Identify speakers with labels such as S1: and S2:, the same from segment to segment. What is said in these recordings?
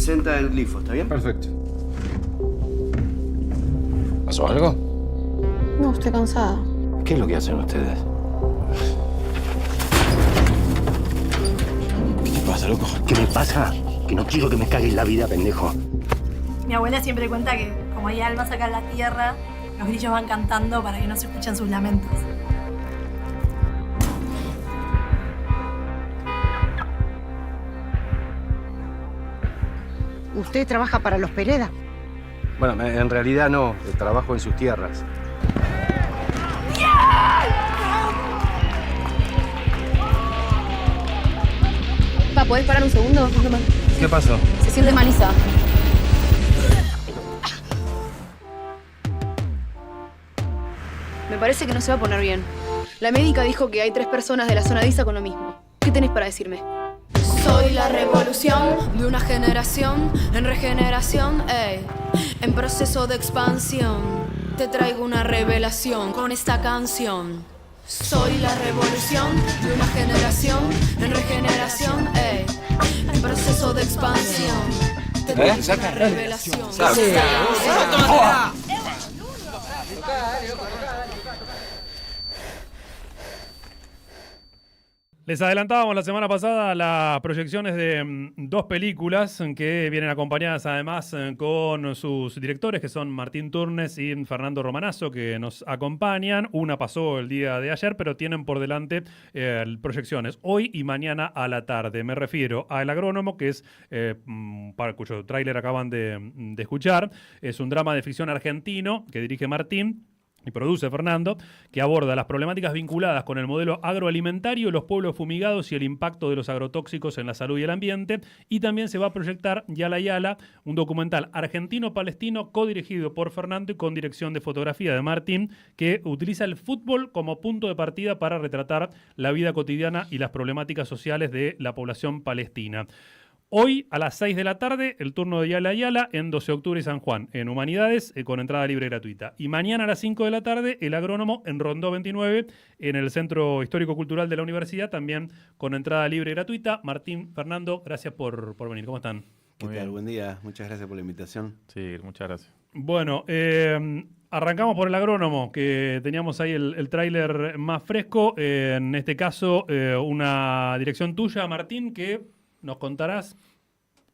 S1: 60 del glifo, ¿está bien?
S2: Perfecto. ¿Pasó algo?
S3: No, estoy cansada.
S1: ¿Qué es lo que hacen ustedes?
S2: ¿Qué te pasa, loco?
S1: ¿Qué me pasa? Que no quiero que me cagues la vida, pendejo.
S4: Mi abuela siempre cuenta que como hay almas acá en la tierra, los grillos van cantando para que no se escuchen sus lamentos.
S5: ¿Usted trabaja para los Pereda?
S1: Bueno, en realidad no. Trabajo en sus tierras.
S3: Pa, ¿podés parar un segundo?
S2: ¿Qué pasó?
S3: Se siente Malisa. Me parece que no se va a poner bien. La médica dijo que hay 3 personas de la zona DISA con lo mismo. ¿Qué tenés para decirme?
S6: Soy la revolución de una generación en regeneración, ey, en proceso de expansión. Te traigo una revelación con esta canción. Soy la revolución de una generación en regeneración, ey, en proceso de expansión. Te traigo una revelación.
S7: Les adelantábamos la semana pasada las proyecciones de 2 películas que vienen acompañadas además con sus directores, que son Martín Turnes y Fernando Romanazzo, que nos acompañan. Una pasó el día de ayer, pero tienen por delante proyecciones hoy y mañana a la tarde. Me refiero a El Agrónomo, que es, para cuyo tráiler acaban de escuchar. Es un drama de ficción argentino que dirige Martín y produce Fernando, que aborda las problemáticas vinculadas con el modelo agroalimentario, los pueblos fumigados y el impacto de los agrotóxicos en la salud y el ambiente. Y también se va a proyectar Yala Yala, un documental argentino-palestino codirigido por Fernando y con dirección de fotografía de Martín, que utiliza el fútbol como punto de partida para retratar la vida cotidiana y las problemáticas sociales de la población palestina. Hoy a las 6 de la tarde, el turno de Yala Yala en 12 de octubre y San Juan, en Humanidades, con entrada libre y gratuita. Y mañana a las 5 de la tarde, El Agrónomo en Rondó 29, en el Centro Histórico Cultural de la Universidad, también con entrada libre y gratuita. Martín, Fernando, gracias por venir. ¿Cómo están?
S1: ¿Qué tal? Buen día. Muchas gracias por la invitación.
S8: Sí, muchas gracias.
S7: Bueno, arrancamos por El Agrónomo, que teníamos ahí el tráiler más fresco. En este caso, una dirección tuya, Martín, que nos contarás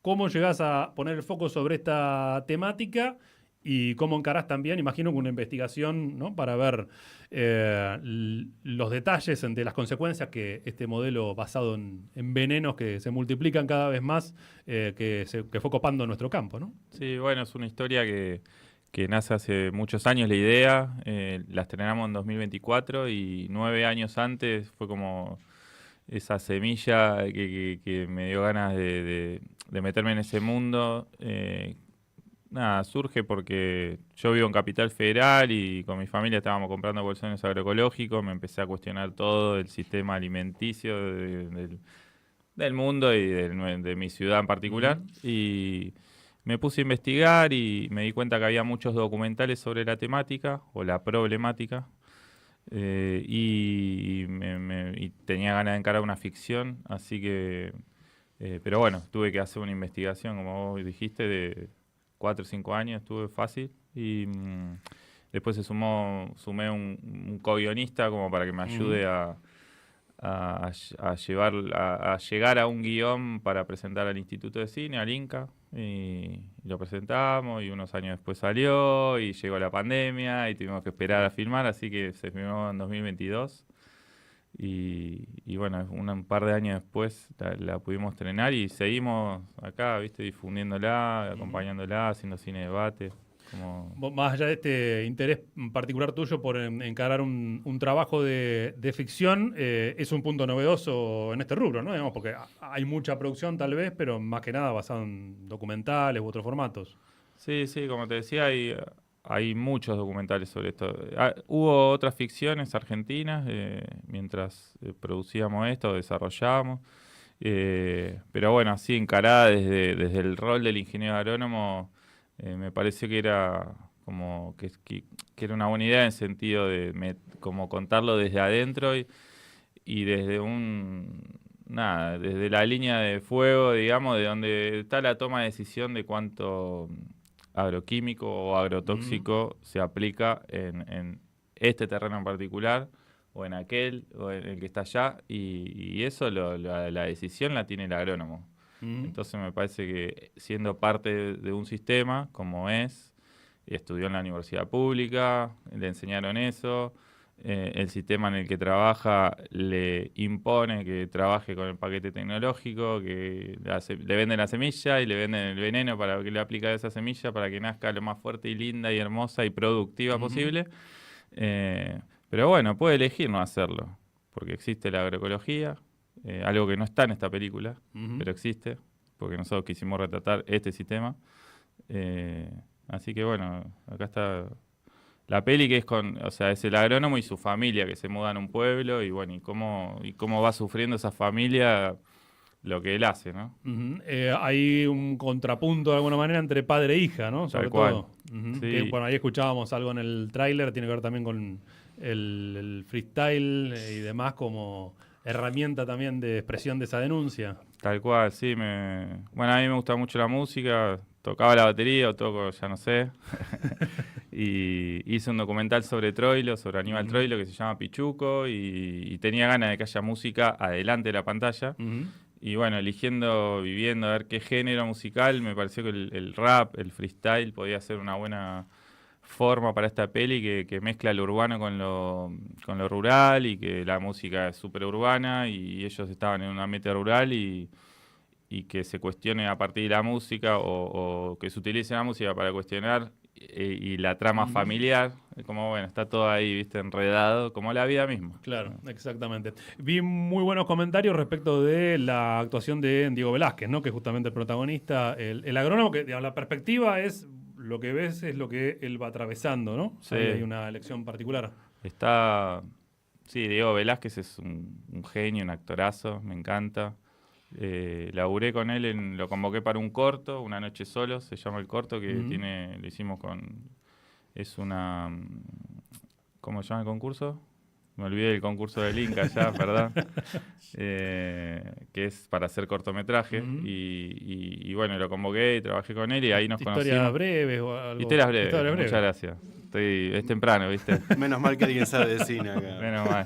S7: cómo llegás a poner el foco sobre esta temática y cómo encarás también, imagino, con una investigación, ¿no?, para ver los detalles de las consecuencias que este modelo basado en venenos que se multiplican cada vez más, que fue copando nuestro campo, ¿no?
S8: Sí, bueno, es una historia que nace hace muchos años la idea. La estrenamos en 2024 y 9 años antes fue como esa semilla que me dio ganas de meterme en ese mundo. Nada, surge porque yo vivo en Capital Federal y con mi familia estábamos comprando bolsones agroecológicos. Me empecé a cuestionar todo el sistema alimenticio del mundo y de mi ciudad en particular. Y me puse a investigar y me di cuenta que había muchos documentales sobre la temática o la problemática. Y tenía ganas de encarar una ficción, así que... pero bueno, tuve que hacer una investigación, como vos dijiste, de 4 o 5 años, estuve fácil. Y después sumé un co-guionista como para que me ayude a llegar a un guión para presentar al Instituto de Cine, al INCA. Y lo presentamos y unos años después salió y llegó la pandemia y tuvimos que esperar a filmar, así que se filmó en 2022 y bueno, un par de años después la pudimos estrenar y seguimos acá, viste, difundiéndola, acompañándola, haciendo cine debate.
S7: Más allá de este interés particular tuyo por encarar un trabajo de ficción, es un punto novedoso en este rubro, ¿no? Digamos, porque hay mucha producción tal vez, pero más que nada basado en documentales u otros formatos.
S8: Sí, como te decía, hay muchos documentales sobre esto. Hubo otras ficciones argentinas mientras producíamos esto, desarrollábamos. Pero bueno, así encarada desde el rol del ingeniero agrónomo, me pareció que era como que era una buena idea en el sentido de como contarlo desde adentro y desde nada, desde la línea de fuego, digamos, de donde está la toma de decisión de cuánto agroquímico o agrotóxico se aplica en este terreno en particular, o en aquel, o en el que está allá, y eso la decisión la tiene el agrónomo. Entonces me parece que siendo parte de un sistema, como estudió en la universidad pública, le enseñaron eso, el sistema en el que trabaja le impone que trabaje con el paquete tecnológico, que le venden la semilla y le venden el veneno para que le aplique esa semilla para que nazca lo más fuerte y linda y hermosa y productiva posible. Pero bueno, puede elegir no hacerlo, porque existe la agroecología, algo que no está en esta película, pero existe, porque nosotros quisimos retratar este sistema. Así que bueno, acá está la peli, que es el agrónomo y su familia que se mudan a un pueblo, y bueno, y cómo va sufriendo esa familia lo que él hace, ¿no?
S7: Hay un contrapunto de alguna manera entre padre e hija, ¿no? Sobre
S8: Tal cual.
S7: todo.
S8: Sí.
S7: Que, bueno, ahí escuchábamos algo en el tráiler, tiene que ver también con el freestyle y demás como herramienta también de expresión de esa denuncia.
S8: Tal cual, sí. Bueno, a mí me gusta mucho la música, tocaba la batería o toco, ya no sé. Y hice un documental sobre Troilo, sobre Aníbal Troilo, que se llama Pichuco, y tenía ganas de que haya música adelante de la pantalla. Y bueno, viviendo, a ver qué género musical, me pareció que el rap, el freestyle podía ser una buena forma para esta peli que mezcla lo urbano con lo rural, y que la música es súper urbana y ellos estaban en un ambiente rural, y que se cuestione a partir de la música, o que se utilice la música para cuestionar y la trama familiar, como bueno, está todo ahí, viste, enredado, como la vida misma.
S7: Claro, exactamente. Vi muy buenos comentarios respecto de la actuación de Diego Velázquez, ¿no? Que es justamente el protagonista, el agrónomo, que digamos, la perspectiva es lo que ves, es lo que él va atravesando, ¿no?
S8: Sí.
S7: Ahí hay una elección particular.
S8: Sí, Diego Velázquez es un genio, un actorazo, me encanta. Laburé con él, lo convoqué para un corto, Una noche solo, se llama el corto, que lo hicimos es una, ¿cómo se llama el concurso? Me olvidé del concurso del Inca ya, perdón. Que es para hacer cortometraje. Y bueno, lo convoqué y trabajé con él, y ahí nos conocimos.
S7: ¿Historias breves o algo?
S8: Historias breves, muchas gracias. Es temprano, ¿viste?
S1: Menos mal que alguien sabe de cine acá.
S8: Menos mal.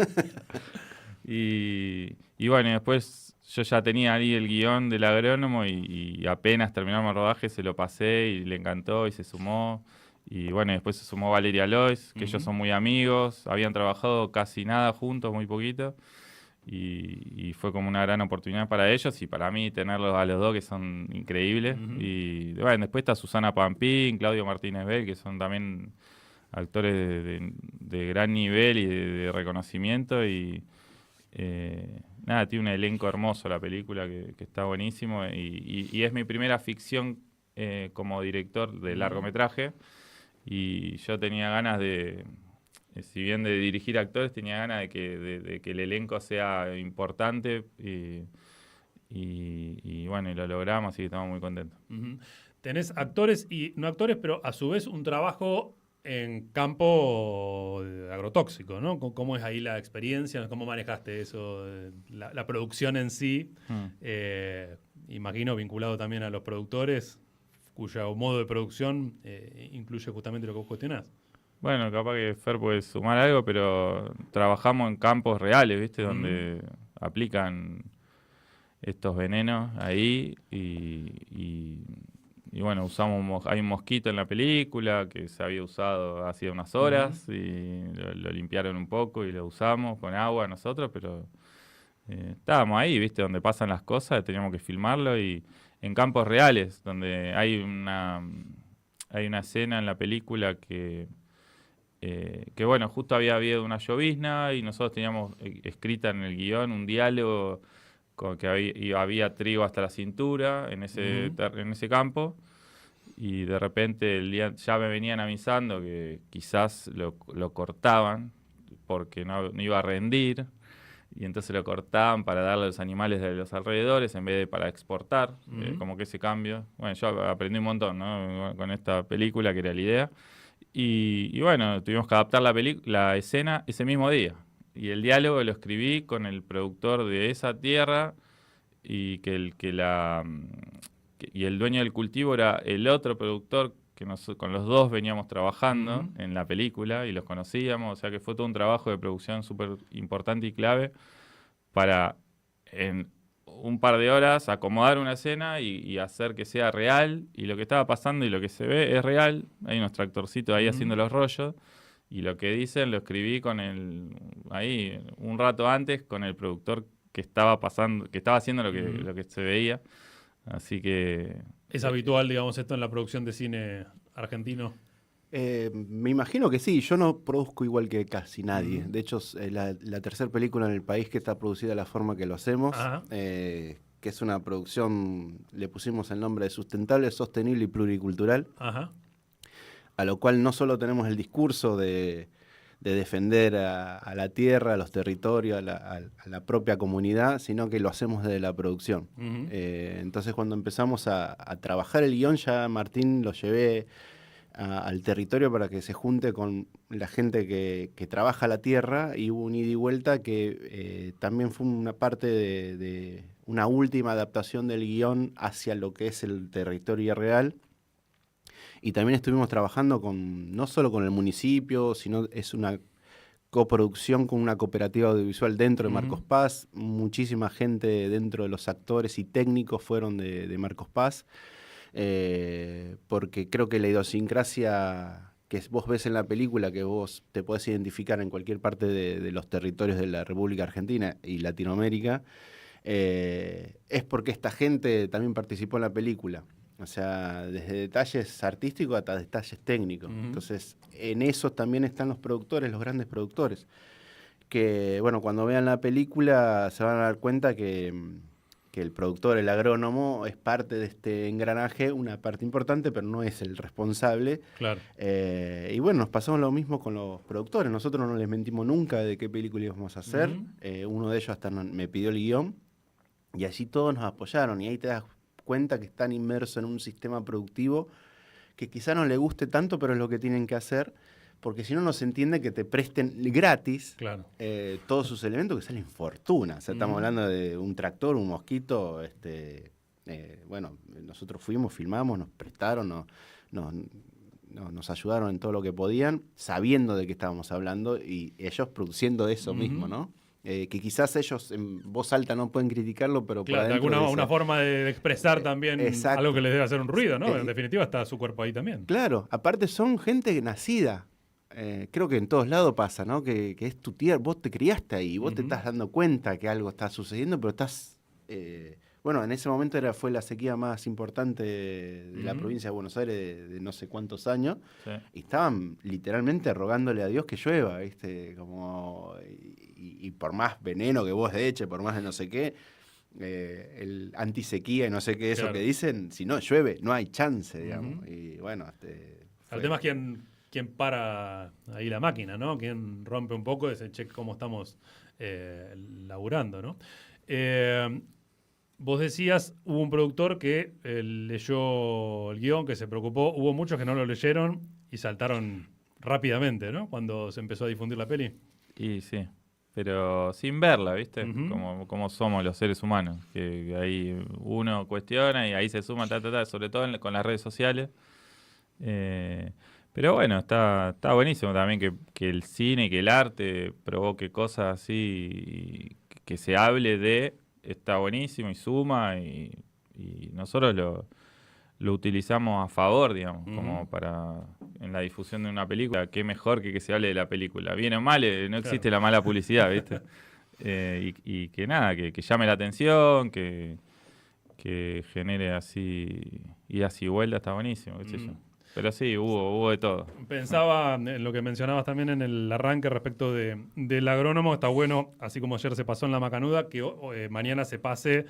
S8: Y bueno, después yo ya tenía ahí el guión del agrónomo, y apenas terminamos el rodaje se lo pasé y le encantó y se sumó. Y bueno, después se sumó Valeria Lois, que ellos son muy amigos, habían trabajado casi nada juntos, muy poquito. Y fue como una gran oportunidad para ellos y para mí tenerlos a los dos, que son increíbles. Y bueno, después está Susana Pampín, Claudio Martínez Bell, que son también actores de gran nivel y de reconocimiento. Y nada, tiene un elenco hermoso la película, que está buenísimo. Y es mi primera ficción como director de largometraje. Y yo tenía ganas si bien de dirigir actores, tenía ganas de que el elenco sea importante. Y bueno, y lo logramos, así que estamos muy contentos.
S7: Tenés actores y no actores, pero a su vez un trabajo en campo agrotóxico, ¿no? ¿Cómo es ahí la experiencia? ¿Cómo manejaste eso? La producción en sí, imagino vinculado también a los productores, cuyo modo de producción incluye justamente lo que vos cuestionás.
S8: Bueno, capaz que Fer puede sumar algo, pero trabajamos en campos reales, ¿viste? Donde aplican estos venenos ahí y bueno, hay un mosquito en la película que se había usado hacía unas horas y lo limpiaron un poco y lo usamos con agua nosotros, pero estábamos ahí, ¿viste? Donde pasan las cosas, teníamos que filmarlo, y en campos reales, donde hay una escena en la película que bueno, justo había habido una llovizna y nosotros teníamos escrita en el guión un diálogo que había trigo hasta la cintura en ese campo, y de repente ya me venían avisando que quizás lo cortaban porque no iba a rendir, y entonces lo cortaban para darle a los animales de los alrededores en vez de para exportar, como que ese cambio. Bueno, yo aprendí un montón, ¿no? Con esta película, que era la idea. Y bueno, tuvimos que adaptar la escena ese mismo día. Y el diálogo lo escribí con el productor de esa tierra, y y el dueño del cultivo era el otro productor que con los dos veníamos trabajando en la película y los conocíamos, o sea que fue todo un trabajo de producción súper importante y clave para en un par de horas acomodar una escena y hacer que sea real, y lo que estaba pasando y lo que se ve es real. Hay unos tractorcitos ahí haciendo los rollos, y lo que dicen lo escribí ahí un rato antes con el productor que estaba haciendo lo que se veía. Así que...
S7: ¿Es habitual, digamos, esto en la producción de cine argentino?
S1: Me imagino que sí. Yo no produzco igual que casi nadie. De hecho, es la tercera película en el país que está producida de la forma que lo hacemos, que es una producción, le pusimos el nombre de sustentable, sostenible y pluricultural, a lo cual no solo tenemos el discurso de defender a la tierra, a los territorios, a la propia comunidad, sino que lo hacemos desde la producción. Entonces, cuando empezamos a trabajar el guión, ya Martín lo llevé al territorio para que se junte con la gente que trabaja la tierra, y hubo un ida y vuelta que también fue una parte de una última adaptación del guión hacia lo que es el territorio real. Y también estuvimos trabajando no solo con el municipio, sino es una coproducción con una cooperativa audiovisual dentro de Marcos Paz. Muchísima gente dentro de los actores y técnicos fueron de Marcos Paz. Porque creo que la idiosincrasia que vos ves en la película, que vos te podés identificar en cualquier parte de los territorios de la República Argentina y Latinoamérica, es porque esta gente también participó en la película. O sea, desde detalles artísticos hasta detalles técnicos. Entonces, en eso también están los productores, los grandes productores. Que, bueno, cuando vean la película se van a dar cuenta que el productor, el agrónomo, es parte de este engranaje, una parte importante, pero no es el responsable.
S7: Claro.
S1: Y bueno, nos pasamos lo mismo con los productores. Nosotros no les mentimos nunca de qué película íbamos a hacer. Uno de ellos hasta me pidió el guión, y allí todos nos apoyaron. Y ahí te das cuenta que están inmersos en un sistema productivo que quizá no le guste tanto, pero es lo que tienen que hacer, porque si no, no se entiende que te presten gratis todos sus elementos que salen fortuna. O sea, estamos hablando de un tractor, un mosquito. Bueno, nosotros fuimos, filmamos, nos prestaron, nos ayudaron en todo lo que podían, sabiendo de qué estábamos hablando, y ellos produciendo eso mismo, ¿no? Que quizás ellos en voz alta no pueden criticarlo, pero
S7: claro, de alguna una forma de expresar también algo que les debe hacer un ruido, ¿no? En definitiva está su cuerpo ahí también.
S1: Claro, aparte son gente nacida. Creo que en todos lados pasa, ¿no? Que es tu tierra, vos te criaste ahí, vos te estás dando cuenta que algo está sucediendo, pero estás... bueno, en ese momento fue la sequía más importante de la provincia de Buenos Aires de no sé cuántos años, y estaban literalmente rogándole a Dios que llueva, ¿viste? Como, y por más veneno que vos le eches, por más de no sé qué, el antisequía y no sé qué eso que dicen, si no llueve, no hay chance, digamos. Y bueno,
S7: el tema es quién para ahí la máquina, ¿no? Quién rompe un poco ese check, cómo estamos laburando, ¿no? Vos decías, hubo un productor que leyó el guión, que se preocupó. Hubo muchos que no lo leyeron y saltaron rápidamente, ¿no? Cuando se empezó a difundir la peli.
S8: Y sí, pero sin verla, ¿viste? Como somos los seres humanos, que ahí uno cuestiona y ahí se suma, sobre todo con las redes sociales. Pero bueno, está buenísimo también que el cine, que el arte provoque cosas así, que se hable de... Está buenísimo y suma, y nosotros lo utilizamos a favor, digamos, como en la difusión de una película. Qué mejor que se hable de la película. Bien o mal, no existe la mala publicidad, ¿viste? Y que nada, que llame la atención, que genere así idas y vueltas, está buenísimo, qué sé yo. Pero sí, hubo de todo.
S7: Pensaba en lo que mencionabas también en el arranque respecto del agrónomo. Está bueno, así como ayer se pasó en La Macanuda, que mañana se pase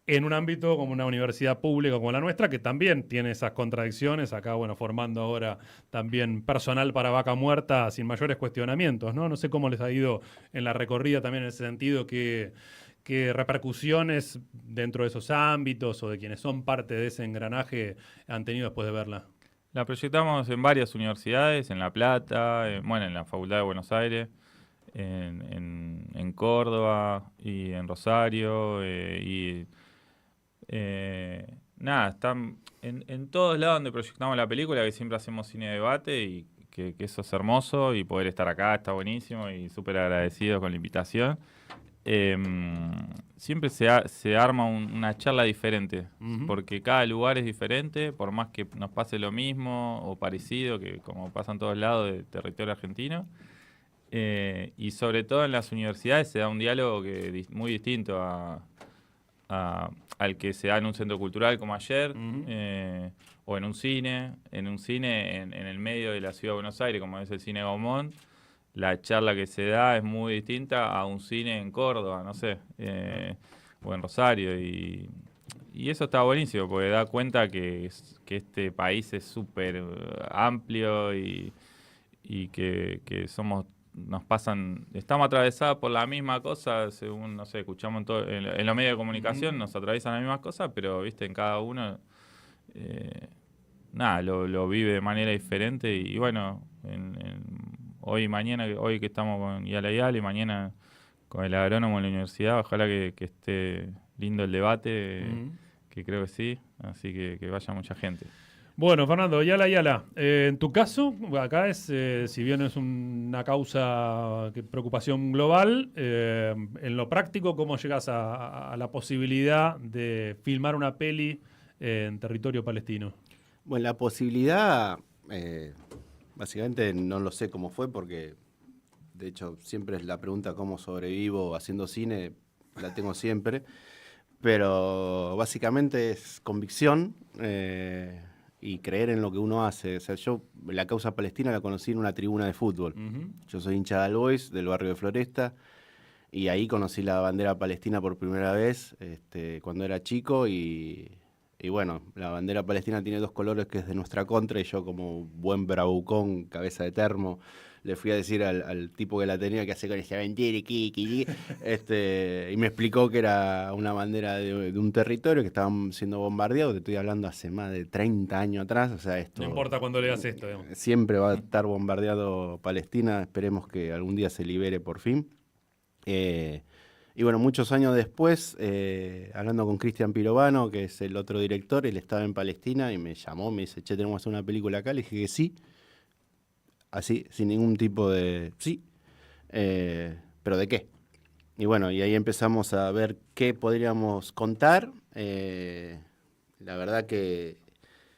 S7: en un ámbito como una universidad pública como la nuestra, que también tiene esas contradicciones. Acá, bueno, formando ahora también personal para vaca muerta sin mayores cuestionamientos, ¿no? No sé cómo les ha ido en la recorrida también en ese sentido, qué repercusiones dentro de esos ámbitos o de quienes son parte de ese engranaje han tenido después de verla.
S8: La proyectamos en varias universidades, en La Plata, en la Facultad de Buenos Aires, en Córdoba y en Rosario, y Nada, están en todos lados donde proyectamos la película, que siempre hacemos cine de debate y que eso es hermoso y poder estar acá está buenísimo y súper agradecido con la invitación. Siempre se arma una charla diferente, porque cada lugar es diferente, por más que nos pase lo mismo o parecido, que como pasa en todos lados del territorio argentino. Y sobre todo en las universidades se da un diálogo muy distinto al que se da en un centro cultural como ayer, o en un cine, en el medio de la ciudad de Buenos Aires, como es el Cine Gaumont. La charla que se da es muy distinta a un cine en Córdoba, no sé, o en Rosario. Y eso está buenísimo, porque da cuenta que este país es súper amplio y que estamos atravesados por la misma cosa, según, no sé, escuchamos en los medios de comunicación, nos atraviesan las mismas cosas, pero, viste, en cada uno, lo vive de manera diferente. Y bueno, hoy y mañana, hoy que estamos con Yala y mañana con el agrónomo en la universidad, ojalá que esté lindo el debate, que creo que sí, así que vaya mucha gente.
S7: Bueno, Fernando, Yala. En tu caso, acá es, si bien es una causa, preocupación global, en lo práctico, ¿cómo llegas a la posibilidad de filmar una peli en territorio palestino?
S1: Bueno, la posibilidad, básicamente no lo sé cómo fue, porque de hecho siempre es la pregunta cómo sobrevivo haciendo cine, la tengo siempre, pero básicamente es convicción, y creer en lo que uno hace. O sea, yo la causa palestina la conocí en una tribuna de fútbol. Yo soy hincha de All Boys, del barrio de Floresta, y ahí conocí la bandera palestina por primera vez, cuando era chico, y bueno, la bandera palestina tiene 2 colores, que es de nuestra contra, y yo, como buen bravucón, cabeza de termo, le fui a decir al tipo que la tenía que hace con esa bandera, y me explicó que era una bandera de un territorio que estaban siendo bombardeados. Te estoy hablando hace más de 30 años atrás. O sea, esto
S7: No importa cuándo leas esto, digamos.
S1: Siempre va a estar bombardeado Palestina. Esperemos que algún día se libere por fin. Y bueno, muchos años después, hablando con Cristian Pirovano, que es el otro director, él estaba en Palestina y me llamó, me dice, che, tenemos que hacer una película acá. Le dije que sí. Así, sin ningún tipo de... Sí, pero ¿de qué? Y bueno, y ahí empezamos a ver qué podríamos contar. La verdad que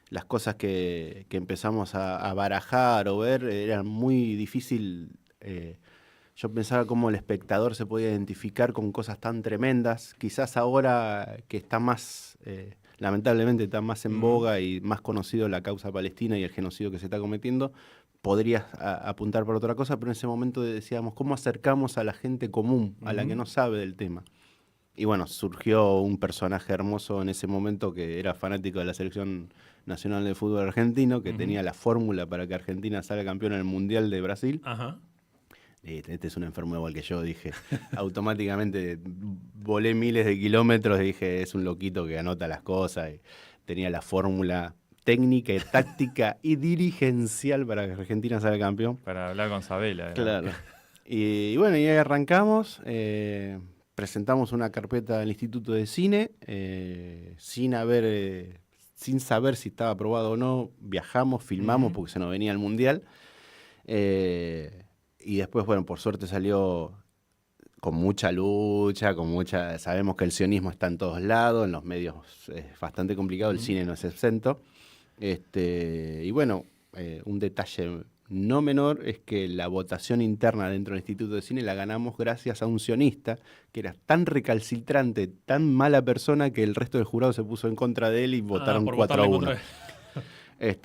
S1: las cosas que empezamos a barajar o ver eran muy difícil. Yo pensaba cómo el espectador se podía identificar con cosas tan tremendas. Quizás ahora que está más... lamentablemente está más en boga y más conocido la causa palestina y el genocidio que se está cometiendo, podrías apuntar por otra cosa, pero en ese momento decíamos, ¿cómo acercamos a la gente común, a la que no sabe del tema? Y bueno, surgió un personaje hermoso en ese momento que era fanático de la Selección Nacional de Fútbol Argentino, que tenía la fórmula para que Argentina salga campeón en el Mundial de Brasil. Este es un enfermo igual que yo, dije. Automáticamente volé miles de kilómetros y dije, es un loquito que anota las cosas. Y tenía la fórmula técnica, táctica y dirigencial para que Argentina salga campeón.
S8: Para hablar con Sabela.
S1: Claro. Y bueno, y ahí arrancamos. Presentamos una carpeta al Instituto de Cine. Sin saber si estaba aprobado o no, viajamos, filmamos porque se nos venía el Mundial. Y después, bueno, por suerte salió con mucha lucha, sabemos que el sionismo está en todos lados, en los medios es bastante complicado, el cine no es exento. Y bueno, un detalle no menor es que la votación interna dentro del Instituto de Cine la ganamos gracias a un sionista que era tan recalcitrante, tan mala persona, que el resto del jurado se puso en contra de él y votaron 4-1.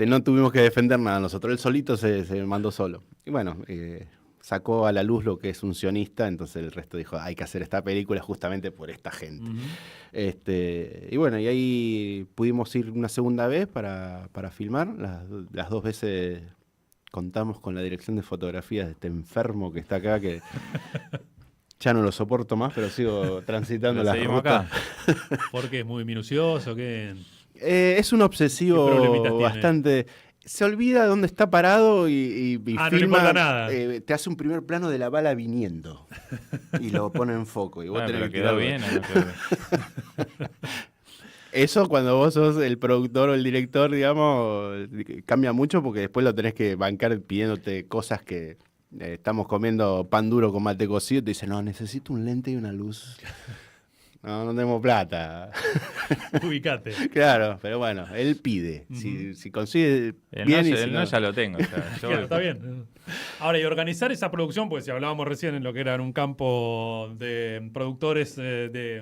S1: No tuvimos que defender nada nosotros, él solito se mandó solo. Y bueno, sacó a la luz lo que es un sionista, entonces el resto dijo, hay que hacer esta película justamente por esta gente. Y bueno, y ahí pudimos ir una segunda vez para filmar. Las 2 veces contamos con la dirección de fotografía de este enfermo que está acá, que ya no lo soporto más, pero sigo transitando la ruta.
S7: Acá. Porque es muy minucioso, ¿qué?
S1: Es un obsesivo bastante... Se olvida dónde está parado y filma,
S7: no le importa nada.
S1: Te hace un primer plano de la bala viniendo y lo pone en foco. Y vos tenés
S8: pero
S1: que
S8: quedó bien.
S1: Eso cuando vos sos el productor o el director, digamos, cambia mucho porque después lo tenés que bancar pidiéndote cosas que estamos comiendo pan duro con mate cocido y te dicen, no, necesito un lente y una luz. No tenemos plata.
S7: Ubicate.
S1: Claro, pero bueno, él pide. Si consigue bien
S8: el no ya lo tengo. O sea,
S7: Claro, está bien. Ahora, y organizar esa producción, pues si hablábamos recién en lo que era en un campo de productores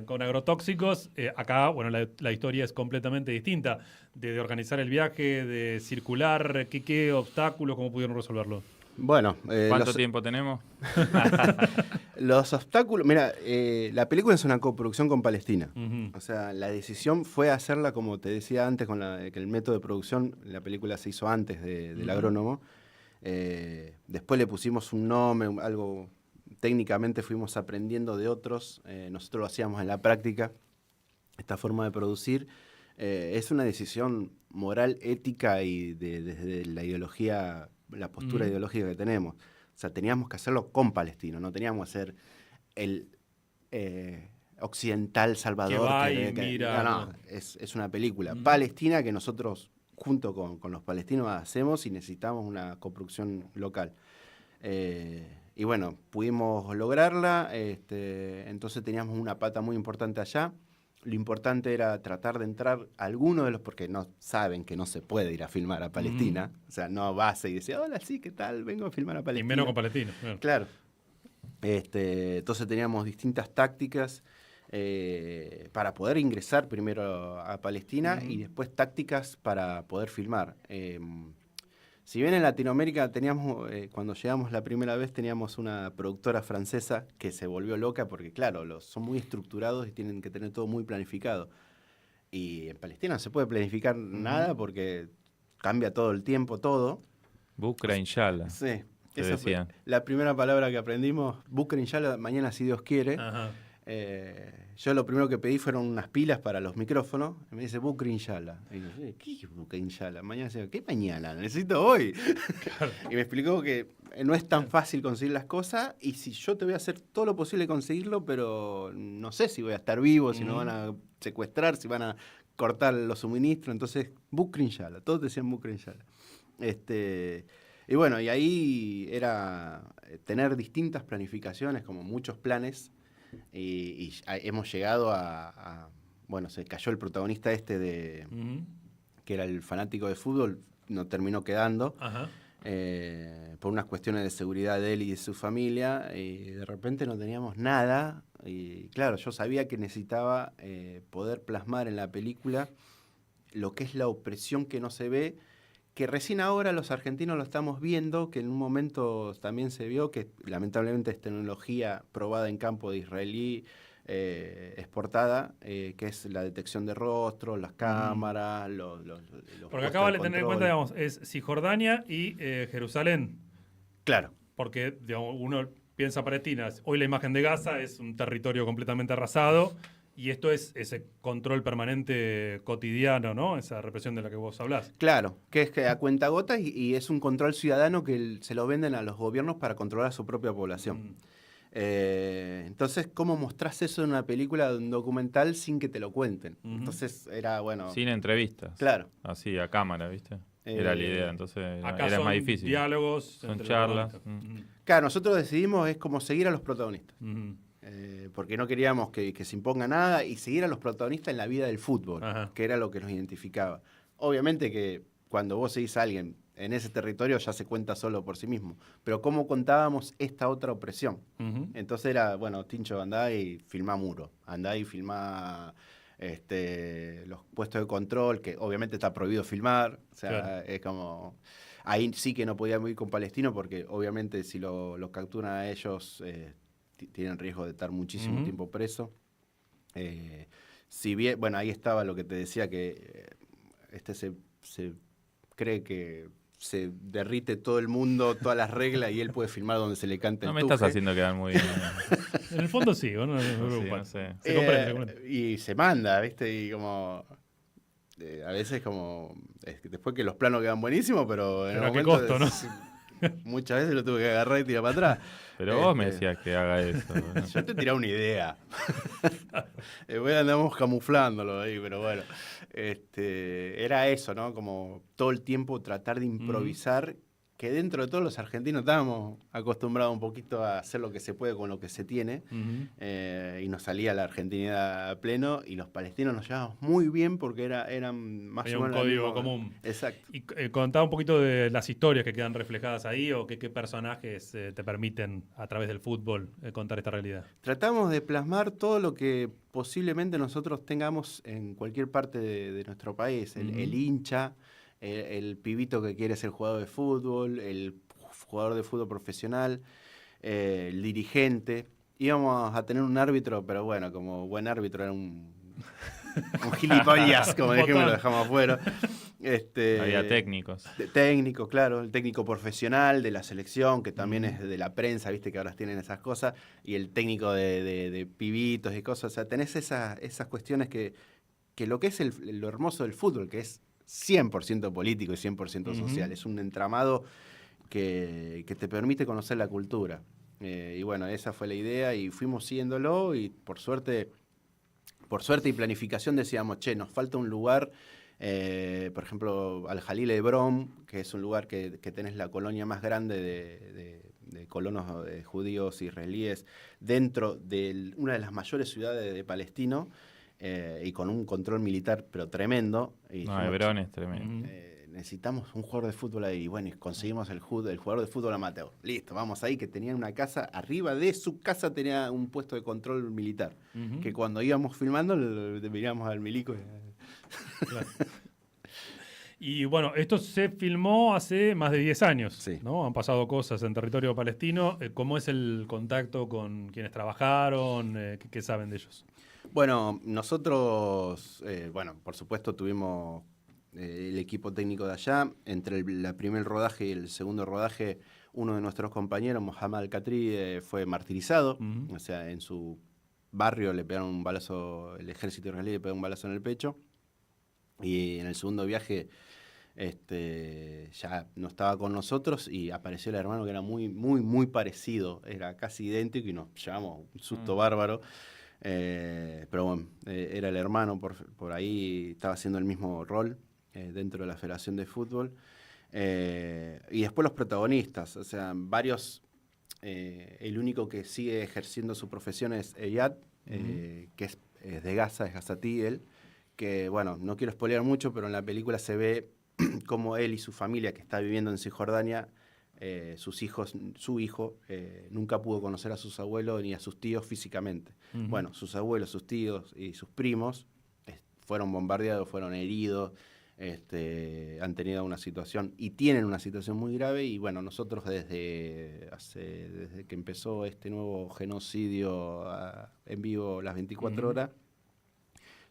S7: con agrotóxicos, acá, bueno, la historia es completamente distinta. De organizar el viaje, de circular, qué obstáculos, cómo pudieron resolverlo.
S1: Bueno,
S8: ¿cuánto tiempo tenemos?
S1: Los obstáculos, mira, la película es una coproducción con Palestina.
S7: Uh-huh.
S1: O sea, la decisión fue hacerla, como te decía antes, que el método de producción, la película se hizo antes del agrónomo. Después le pusimos un nombre, algo técnicamente fuimos aprendiendo de otros. Nosotros lo hacíamos en la práctica, esta forma de producir. Es una decisión moral, ética y desde la ideología, la postura ideológica que tenemos. O sea, teníamos que hacerlo con palestinos, no teníamos que hacer el occidental salvador.
S7: Que va y mira.
S1: No, es una película palestina que nosotros, junto con los palestinos, hacemos y necesitamos una coproducción local. Y bueno, pudimos lograrla, entonces teníamos una pata muy importante allá. Lo importante era tratar de entrar a alguno de los, porque no saben que no se puede ir a filmar a Palestina. O sea, no vas y dices, hola, sí, ¿qué tal? Vengo a filmar a Palestina.
S7: Y menos con palestinos.
S1: Claro. Entonces teníamos distintas tácticas para poder ingresar primero a Palestina y después tácticas para poder filmar. Si bien en Latinoamérica teníamos, cuando llegamos la primera vez, teníamos una productora francesa que se volvió loca porque, claro, son muy estructurados y tienen que tener todo muy planificado. Y en Palestina no se puede planificar nada porque cambia todo el tiempo, todo.
S8: Bukra Inshallah.
S1: Sí.
S8: Esa fue
S1: la primera palabra que aprendimos. Bukra Inshallah, mañana si Dios quiere.
S7: Ajá.
S1: Yo lo primero que pedí fueron unas pilas para los micrófonos. Y me dice Bukra Inshallah. Y yo, ¿qué es Bukra Inshallah? Mañana, ¿qué mañana? Necesito hoy. Claro. Y me explicó que no es tan fácil conseguir las cosas. Y si yo te voy a hacer todo lo posible conseguirlo, pero no sé si voy a estar vivo, si nos van a secuestrar, si van a cortar los suministros. Entonces, Bukra Inshallah. Todos decían Bukra Inshallah. Y bueno, y ahí era tener distintas planificaciones, como muchos planes. Y hemos llegado bueno, se cayó el protagonista que era el fanático de fútbol, no terminó quedando.
S7: Ajá.
S1: Por unas cuestiones de seguridad de él y de su familia, y de repente no teníamos nada. Y claro, yo sabía que necesitaba poder plasmar en la película lo que es la opresión que no se ve, que recién ahora los argentinos lo estamos viendo, que en un momento también se vio, que lamentablemente es tecnología probada en campo de israelí, exportada, que es la detección de rostros, las cámaras, los
S7: porque acá vale tener en cuenta, digamos, es Cisjordania y Jerusalén.
S1: Claro.
S7: Porque, digamos, uno piensa Palestina, hoy la imagen de Gaza es un territorio completamente arrasado, y esto es ese control permanente cotidiano, ¿no? Esa represión de la que vos hablás.
S1: Claro, que es que a cuentagotas y es un control ciudadano que se lo venden a los gobiernos para controlar a su propia población. Entonces, ¿cómo mostrás eso en una película, un documental, sin que te lo cuenten? Entonces, era, bueno...
S8: Sin entrevistas.
S1: Claro.
S8: Así, a cámara, ¿viste? Era la idea, entonces
S7: acá
S8: era
S7: son
S8: más difícil.
S7: Diálogos.
S8: Son charlas.
S1: Claro, nosotros decidimos es como seguir a los protagonistas. Porque no queríamos que se imponga nada y seguir a los protagonistas en la vida del fútbol, que era lo que nos identificaba. Obviamente que cuando vos seguís a alguien en ese territorio ya se cuenta solo por sí mismo, pero cómo contábamos esta otra opresión. Entonces era, bueno, Tincho, andá y filmá muro, andá y filmá los puestos de control, que obviamente está prohibido filmar, o sea, claro. Es como... Ahí sí que no podíamos ir con Palestino porque obviamente si lo capturan a ellos... tienen riesgo de estar muchísimo tiempo preso. Si bien, bueno, ahí estaba lo que te decía, que se cree que se derrite todo el mundo, todas las reglas, y él puede filmar donde se le cante el tuje.
S8: No me estás haciendo quedar muy bien.
S7: En el fondo sí, ¿no?
S8: No sé.
S7: Se comprende.
S1: Y se manda, ¿viste? Y como... a veces como... después que los planos quedan buenísimos, pero en el momento...
S7: ¿A qué costo, no?
S1: Muchas veces lo tuve que agarrar y tirar para atrás.
S8: Pero vos me decías que haga eso. ¿no?
S1: Yo te tiraba una idea. Después andamos camuflándolo ahí, pero bueno. Era eso, ¿no? Como todo el tiempo tratar de improvisar, que dentro de todos los argentinos estábamos acostumbrados un poquito a hacer lo que se puede con lo que se tiene, y nos salía la argentinidad a pleno, y los palestinos nos llevábamos muy bien porque eran más
S7: Había
S1: o menos
S7: un código común.
S1: Exacto.
S7: Y contaba un poquito de las historias que quedan reflejadas ahí, o qué personajes te permiten a través del fútbol contar esta realidad.
S1: Tratamos de plasmar todo lo que posiblemente nosotros tengamos en cualquier parte de nuestro país. El hincha, el pibito que quiere ser jugador de fútbol, el jugador de fútbol profesional, el dirigente. Íbamos a tener un árbitro, pero bueno, como buen árbitro era un gilipollas, como dijimos, lo dejamos afuera.
S8: Había técnicos.
S1: Técnico, claro, el técnico profesional de la selección, que también es de la prensa, viste que ahora tienen esas cosas, y el técnico de pibitos y cosas. O sea, tenés esas cuestiones que lo que es lo hermoso del fútbol, que es 100% político y 100% social. Es un entramado que te permite conocer la cultura. Y bueno, esa fue la idea y fuimos siguiéndolo, y por suerte y planificación decíamos, nos falta un lugar, por ejemplo, al Jalil Hebron, que es un lugar que tenés la colonia más grande de colonos judíos israelíes dentro de una de las mayores ciudades de Palestino, y con un control militar pero tremendo. Y
S8: Hebrón es tremendo.
S1: Necesitamos un jugador de fútbol ahí. Y bueno, conseguimos el jugador de fútbol amateur. Listo, vamos ahí, que tenía una casa, arriba de su casa tenía un puesto de control militar. Que cuando íbamos filmando, mirábamos al milico.
S7: Claro. Y bueno, esto se filmó hace más de 10 años,
S1: sí.
S7: ¿no? Han pasado cosas en territorio palestino. ¿Cómo es el contacto con quienes trabajaron? ¿Qué saben de ellos?
S1: Bueno, nosotros, por supuesto tuvimos el equipo técnico de allá. Entre el primer rodaje y el segundo rodaje, uno de nuestros compañeros, Mohamed Al-Katri, fue martirizado. O sea, en su barrio le pegaron un balazo, el ejército israelí le pegó un balazo en el pecho. Y en el segundo viaje ya no estaba con nosotros, y apareció el hermano que era muy, muy, muy parecido. Era casi idéntico y nos llevamos un susto bárbaro. Pero bueno, era el hermano, por ahí estaba haciendo el mismo rol dentro de la Federación de Fútbol. Y después los protagonistas, o sea, varios. El único que sigue ejerciendo su profesión es Eyad, que es de Gaza, es gazatí él, que bueno, no quiero spoilear mucho, pero en la película se ve cómo él y su familia, que está viviendo en Cisjordania, su hijo nunca pudo conocer a sus abuelos ni a sus tíos físicamente. Bueno, sus abuelos, sus tíos y sus primos fueron bombardeados, fueron heridos, han tenido una situación y tienen una situación muy grave. Y bueno, nosotros desde que empezó este nuevo genocidio en vivo las 24 horas,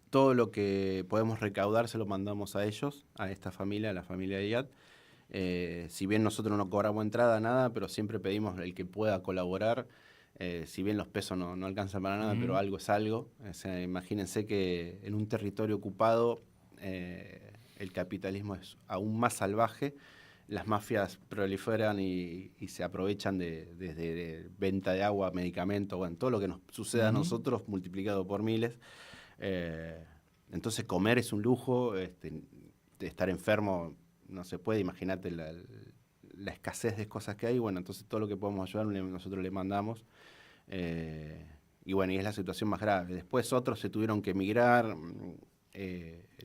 S1: todo lo que podemos recaudar se lo mandamos a ellos, a esta familia, a la familia de Eyad. Si bien nosotros no cobramos entrada, nada, pero siempre pedimos el que pueda colaborar. Si bien los pesos no alcanzan para nada, pero algo es algo. O sea, imagínense que en un territorio ocupado el capitalismo es aún más salvaje. Las mafias proliferan y se aprovechan desde venta de agua, medicamentos, bueno, todo lo que nos sucede a nosotros multiplicado por miles. Entonces comer es un lujo, de estar enfermo no se puede, imagínate la escasez de cosas que hay. Bueno, entonces todo lo que podemos ayudar nosotros le mandamos. Y bueno, y es la situación más grave. Después otros se tuvieron que emigrar.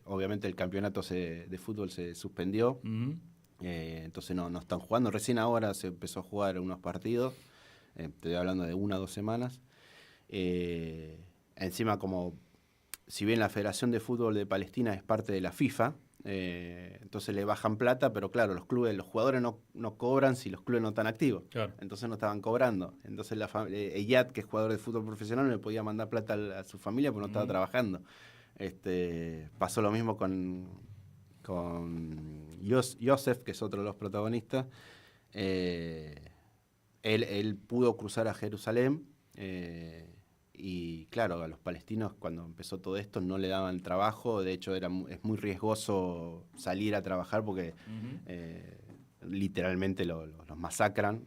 S1: Obviamente el campeonato de fútbol se suspendió. Entonces no están jugando. Recién ahora se empezó a jugar unos partidos. Estoy hablando de 1 o 2 semanas. Encima, como si bien la Federación de Fútbol de Palestina es parte de la FIFA, entonces le bajan plata, pero claro, los jugadores no cobran si los clubes no están activos. Claro. Entonces no estaban cobrando. Entonces Eyad, que es jugador de fútbol profesional, no le podía mandar plata a su familia porque no estaba trabajando. Pasó lo mismo con Yosef, que es otro de los protagonistas. Él pudo cruzar a Jerusalén, y claro, a los palestinos cuando empezó todo esto no le daban trabajo. De hecho es muy riesgoso salir a trabajar porque literalmente los masacran,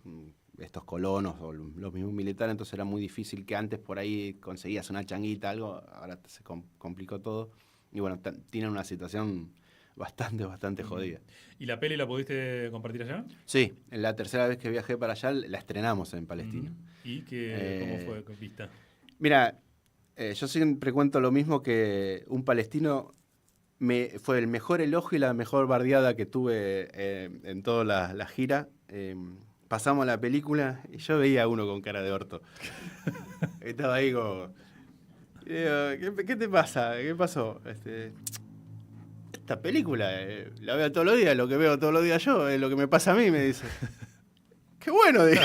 S1: estos colonos o los mismos militares, entonces era muy difícil que antes por ahí conseguías una changuita, algo, ahora se complicó todo. Y bueno, tienen una situación bastante jodida.
S7: ¿Y la peli la pudiste compartir allá?
S1: Sí, en la tercera vez que viajé para allá la estrenamos en Palestina.
S7: ¿Y cómo fue vista?
S1: Mira, yo siempre cuento lo mismo, que un palestino fue el mejor elogio y la mejor bardeada que tuve en toda la gira. Pasamos la película y yo veía a uno con cara de orto. Estaba ahí como... ¿Qué te pasa? ¿Qué pasó? Esta película la veo todos los días, lo que veo todos los días yo, es lo que me pasa a mí, me dice. ¡Qué bueno! Dije.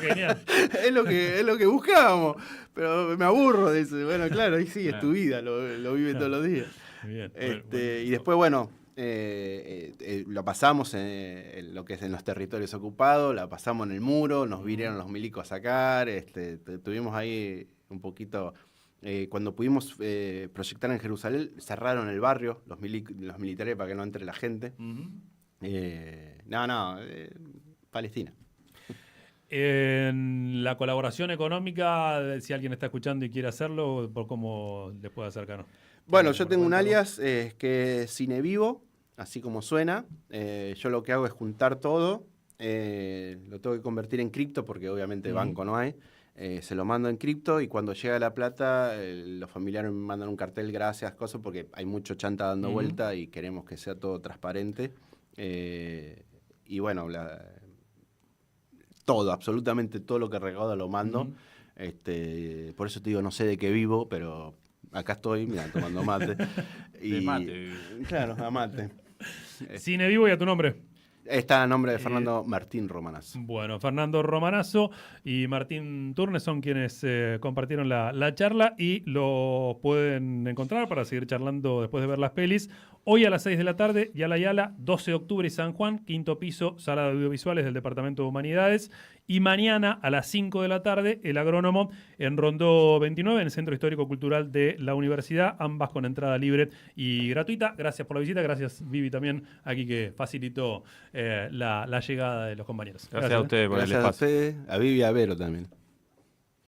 S7: Genial.
S1: es lo que buscábamos, pero me aburro, dice. Bueno, claro, y sí, es tu vida, lo vive todos los días.
S7: Bien.
S1: Y después, bueno, lo pasamos en lo que es en los territorios ocupados, la pasamos en el muro, nos vinieron los milicos a sacar, tuvimos ahí un poquito... cuando pudimos proyectar en Jerusalén, cerraron el barrio, los militares, para que no entre la gente. Palestina.
S7: En la colaboración económica, si alguien está escuchando y quiere hacerlo, ¿por cómo les puede acercar?
S1: Bueno, yo tengo un alias que es Cinevivo, así como suena. Yo lo que hago es juntar todo, lo tengo que convertir en cripto porque obviamente banco no hay. Se lo mando en cripto y cuando llega la plata, los familiares me mandan un cartel, gracias, cosas, porque hay mucho chanta dando vuelta y queremos que sea todo transparente. Y bueno, todo, absolutamente todo lo que recauda lo mando. Por eso te digo, no sé de qué vivo, pero acá estoy, mira, tomando mate.
S8: De mate.
S1: Claro, a mate.
S7: Cine Vivo y a tu nombre.
S1: Está a nombre de Fernando Martín Romanazo.
S7: Bueno, Fernando Romanazo y Martín Turnes son quienes compartieron la charla y lo pueden encontrar para seguir charlando después de ver las pelis. Hoy a las 6 de la tarde, Yala, 12 de octubre y San Juan, 5º piso, Sala de Audiovisuales del Departamento de Humanidades. Y mañana a las 5 de la tarde, El Agrónomo en Rondó 29, en el Centro Histórico Cultural de la Universidad, ambas con entrada libre y gratuita. Gracias por la visita, gracias Vivi también aquí que facilitó la llegada de los compañeros.
S8: Gracias a ustedes por el espacio.
S1: Gracias a ustedes, a Vivi y a Vero también.